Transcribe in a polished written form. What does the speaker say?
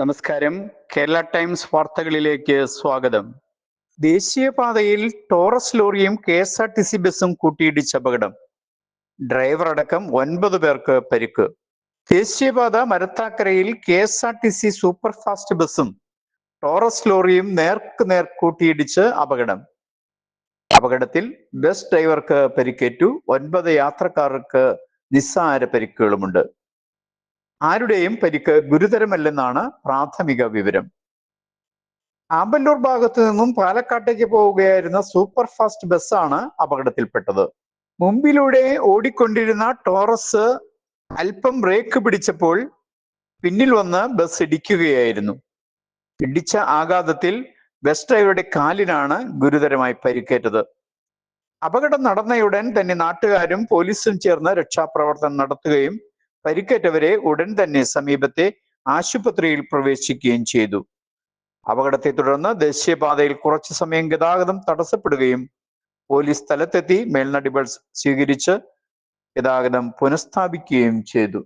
നമസ്കാരം. കേരള ടൈംസ് വാർത്തകളിലേക്ക് സ്വാഗതം. ദേശീയപാതയിൽ ടോറസ് ലോറിയും KSRTC ബസും കൂട്ടിയിടിച്ച അപകടം. ഡ്രൈവർ അടക്കം 9 പേർക്ക് പരിക്ക്. ദേശീയപാത മരത്താക്കരയിൽ KSRTC സൂപ്പർ ഫാസ്റ്റ് ബസും ടോറസ് ലോറിയും നേർക്കുനേർ കൂട്ടിയിടിച്ച് അപകടം. അപകടത്തിൽ ബസ് ഡ്രൈവർക്ക് പരിക്കേറ്റു. 9 യാത്രക്കാർക്ക് നിസ്സാര പരിക്കുകളുമുണ്ട്. ആരുടെയും പരിക്ക് ഗുരുതരമല്ലെന്നാണ് പ്രാഥമിക വിവരം. ആമ്പല്ലൂർ ഭാഗത്തു നിന്നും പാലക്കാട്ടേക്ക് പോവുകയായിരുന്ന സൂപ്പർ ഫാസ്റ്റ് ബസ്സാണ് അപകടത്തിൽപ്പെട്ടത്. മുമ്പിലൂടെ ഓടിക്കൊണ്ടിരുന്ന ടോറസ് അല്പം ബ്രേക്ക് പിടിച്ചപ്പോൾ പിന്നിൽ വന്ന് ബസ് ഇടിക്കുകയായിരുന്നു. ഇടിച്ച ആഘാതത്തിൽ ബസ് ഡ്രൈവറുടെ കാലിനാണ് ഗുരുതരമായി പരിക്കേറ്റത്. അപകടം നടന്നയുടൻ തന്നെ നാട്ടുകാരും പോലീസും ചേർന്ന് രക്ഷാപ്രവർത്തനം നടത്തുകയും പരിക്കേറ്റവരെ ഉടൻ തന്നെ സമീപത്തെ ആശുപത്രിയിൽ പ്രവേശിക്കുകയും ചെയ്തു. അപകടത്തെ തുടർന്ന് ദേശീയപാതയിൽ കുറച്ചു സമയം ഗതാഗതം തടസ്സപ്പെടുകയും പോലീസ് സ്ഥലത്തെത്തി മേൽനടപടികൾ സ്വീകരിച്ച് ഗതാഗതം പുനഃസ്ഥാപിക്കുകയും ചെയ്തു.